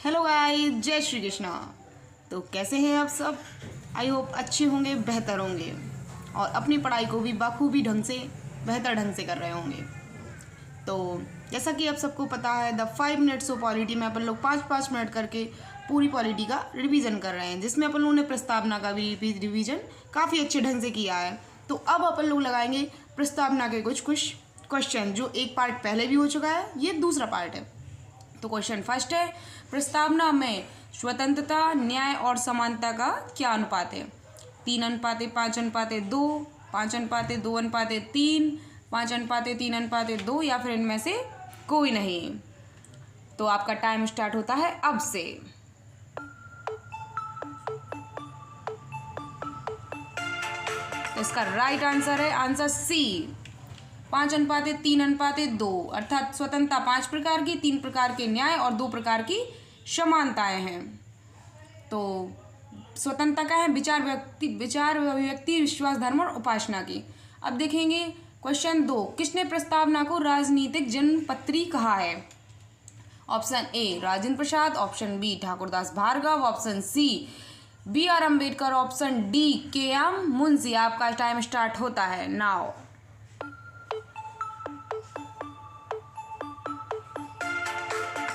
Hello guys, जय श्री कृष्णा। तो कैसे हैं आप सब? आई होप अच्छे होंगे, बेहतर होंगे और अपनी पढ़ाई को भी बखूबी ढंग से बेहतर ढंग से कर रहे होंगे। तो जैसा कि आप सबको पता है, द 5 मिनट्स ऑफ पॉलिटी में अपन लोग 5-5 मिनट करके पूरी पॉलिटी का रिवीजन कर रहे हैं, जिसमें अपन लोगों ने प्रस्तावना का भी रिवीजन काफ़ी अच्छे ढंग से किया है। तो अब अपन लोग लगाएंगे प्रस्तावना के कुछ क्वेश्चन, जो एक पार्ट पहले भी हो चुका है, ये दूसरा पार्ट है। तो क्वेश्चन फर्स्ट है, प्रस्तावना में स्वतंत्रता, न्याय और समानता का क्या अनुपात है? 3:5:5:2, 5:2:3, 5:3:2 या फिर इनमें से कोई नहीं। तो आपका टाइम स्टार्ट होता है अब से। तो इसका राइट आंसर है आंसर सी, 5:3:2, अर्थात स्वतंत्रता 5 प्रकार की, 3 प्रकार के न्याय और 2 प्रकार की समानताएं हैं। तो स्वतंत्रता का है विचार अभिव्यक्ति, विश्वास, धर्म और उपासना की। अब देखेंगे क्वेश्चन 2, किसने प्रस्तावना को राजनीतिक जन्मपत्री कहा है? Option A Rajendra Prasad, option B Thakurdas Bhargava, option C BR Ambedkar, option D KM Munshi. आपका टाइम स्टार्ट होता है नाउ।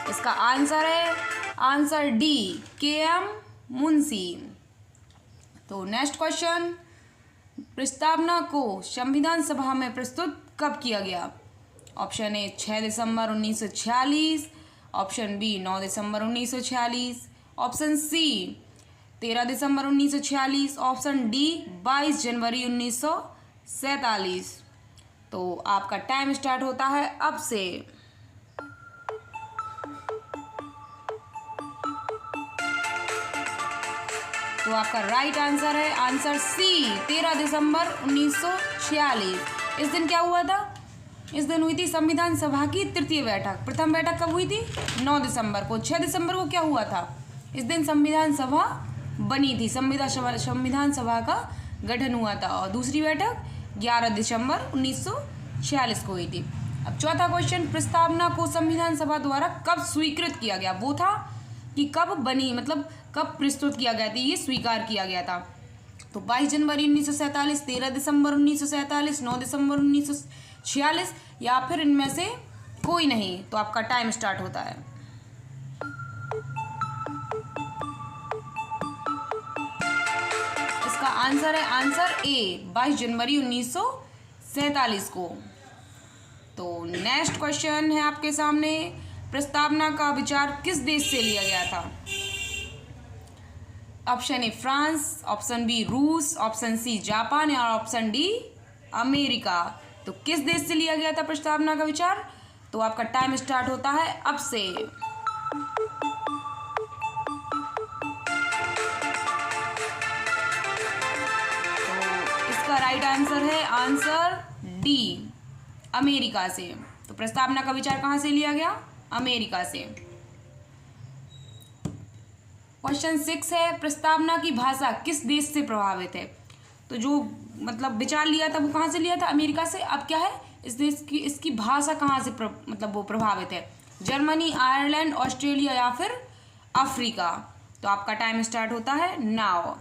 इसका आंसर है आंसर डी KM मुंशी। तो नेक्स्ट क्वेश्चन, प्रस्तावना को संविधान सभा में प्रस्तुत कब किया गया? ऑप्शन ए 6 दिसंबर 1946, ऑप्शन बी 9 दिसंबर 1946, ऑप्शन सी 13 दिसंबर 1946, ऑप्शन डी 22 जनवरी 1947। तो आपका टाइम स्टार्ट होता है अब से। तो आपका राइट आंसर है आंसर सी, 13 दिसंबर 1946। इस दिन क्या हुआ था? इस दिन हुई थी संविधान सभा की तृतीय बैठक। प्रथम बैठक कब हुई थी? 9 दिसंबर को। 6 दिसंबर को क्या हुआ था? इस दिन संविधान सभा बनी थी, संविधान सभा का गठन हुआ था। और दूसरी बैठक 11 दिसंबर 1946 को हुई थी। अब चौथा क्वेश्चन, प्रस्तावना को संविधान सभा द्वारा कब स्वीकृत किया गया? वो था कि कब बनी, मतलब कब प्रस्तुत किया गया था, ये स्वीकार किया गया था। तो 22 जनवरी 1947, 13 दिसंबर 1947, 9 दिसंबर 1946 या फिर इनमें से कोई नहीं। तो आपका टाइम स्टार्ट होता है। इसका आंसर है आंसर ए, 22 जनवरी 1947 को। तो नेक्स्ट क्वेश्चन है आपके सामने, प्रस्तावना का विचार किस देश से लिया गया था? Option A France, option B रूस, ऑप्शन सी जापान और ऑप्शन डी अमेरिका। तो किस देश से लिया गया था प्रस्तावना का विचार? तो आपका टाइम स्टार्ट होता है अब से। तो इसका राइट आंसर है आंसर डी, अमेरिका से। तो प्रस्तावना का विचार कहाँ से लिया गया? अमेरिका से। क्वेश्चन 6 है, प्रस्तावना की भाषा किस देश से प्रभावित है? तो जो मतलब विचार लिया था वो कहाँ से लिया था? अमेरिका से। अब क्या है, इस देश की इसकी भाषा कहाँ से मतलब वो प्रभावित है? जर्मनी, आयरलैंड, ऑस्ट्रेलिया या फिर अफ्रीका। तो आपका टाइम स्टार्ट होता है नाउ।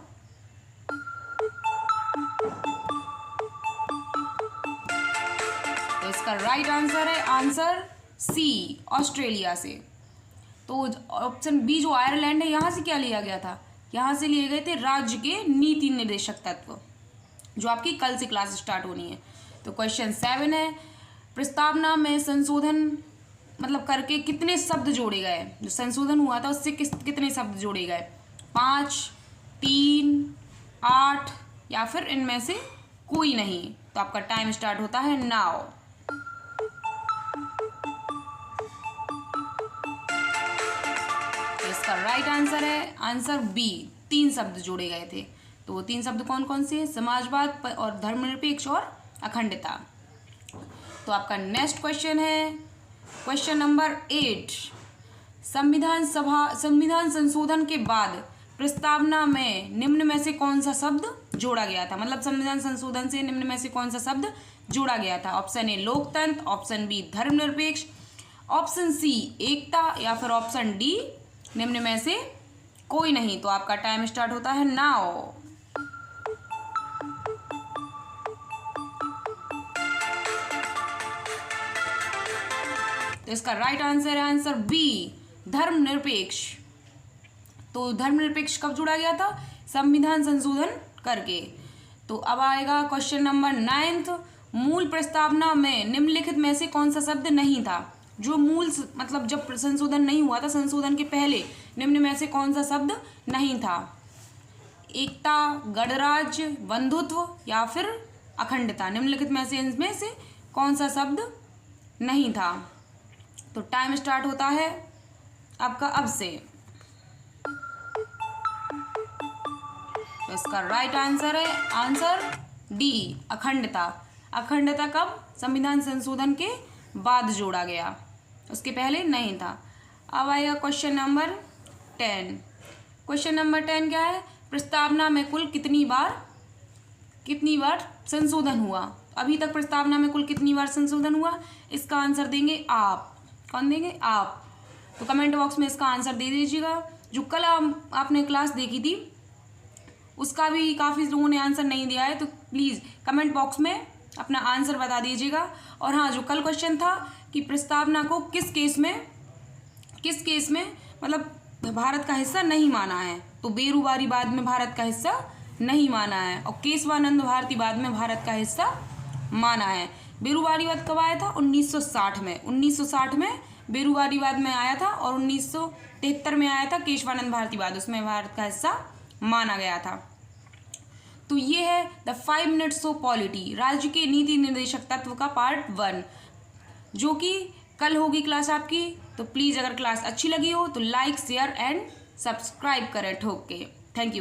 तो इसका राइट आंसर है आंसर सी, ऑस्ट्रेलिया से। तो ऑप्शन बी जो आयरलैंड है, यहाँ से क्या लिया गया था? यहाँ से लिए गए थे राज्य के नीति निर्देशक तत्व, जो आपकी कल से क्लास स्टार्ट होनी है। तो क्वेश्चन 7 है, प्रस्तावना में संशोधन मतलब करके कितने शब्द जोड़े गए? जो संशोधन हुआ था उससे कितने शब्द जोड़े गए? 5, 3, 8 या फिर इनमें से कोई नहीं। तो आपका टाइम स्टार्ट होता है नाउ। इसका राइट आंसर है आंसर बी, 3 शब्द जोड़े गए थे। तो वो 3 शब्द कौन कौन से हैं? समाजवाद और धर्मनिरपेक्ष और अखंडता। तो आपका नेक्स्ट क्वेश्चन है क्वेश्चन नंबर 8, संविधान संशोधन के बाद प्रस्तावना में निम्न में से कौन सा शब्द जोड़ा गया था? मतलब संविधान संशोधन से निम्न में से कौन सा शब्द जोड़ा गया था? ऑप्शन ए लोकतंत्र, ऑप्शन बी धर्मनिरपेक्ष, ऑप्शन सी एकता या फिर ऑप्शन डी निम्न में से कोई नहीं। तो आपका टाइम स्टार्ट होता है नाउ। तो इसका राइट आंसर है आंसर बी, धर्मनिरपेक्ष। तो धर्मनिरपेक्ष कब जोड़ा गया था? संविधान संशोधन करके। तो अब आएगा क्वेश्चन नंबर 9। मूल प्रस्तावना में निम्नलिखित में से कौन सा शब्द नहीं था? जो मूल मतलब जब संशोधन नहीं हुआ था, संशोधन के पहले निम्न में से कौन सा शब्द नहीं था? एकता, गणराज्य, बंधुत्व या फिर अखंडता। निम्नलिखित में से इनमें से कौन सा शब्द नहीं था? तो टाइम स्टार्ट होता है आपका अब से। तो इसका राइट आंसर है आंसर डी, अखंडता। अखंडता कब? संविधान संशोधन के बाद जोड़ा गया, उसके पहले नहीं था। अब आएगा क्वेश्चन नंबर 10। क्वेश्चन नंबर 10 क्या है? प्रस्तावना में कुल कितनी बार संशोधन हुआ? अभी तक प्रस्तावना में कुल कितनी बार संशोधन हुआ? इसका आंसर देंगे आप। कौन देंगे? आप। तो कमेंट बॉक्स में इसका आंसर दे दीजिएगा। जो कल आपने क्लास देखी थी उसका भी काफ़ी लोगों ने आंसर नहीं दिया है, तो प्लीज़ कमेंट बॉक्स में अपना आंसर बता दीजिएगा। और हाँ, जो कल क्वेश्चन था कि प्रस्तावना को किस केस में मतलब भारत का हिस्सा नहीं माना है, तो बेरूवारीवाद में भारत का हिस्सा नहीं माना है और केशवानंद भारतीवाद में भारत का हिस्सा माना है। बेरूवारीवाद कब आया था? 1960 में। 1960 में बेरूवारीवाद में आया था और 1973 में आया था केशवानंद भारतीवाद, उसमें भारत का हिस्सा माना गया था। तो ये है द 5 मिनट्स ऑफ पॉलिटी, राज्य के नीति निर्देशक तत्व का पार्ट 1, जो कि कल होगी क्लास आपकी। तो प्लीज़ अगर क्लास अच्छी लगी हो तो लाइक, शेयर एंड सब्सक्राइब करें ठोक के। Thank you.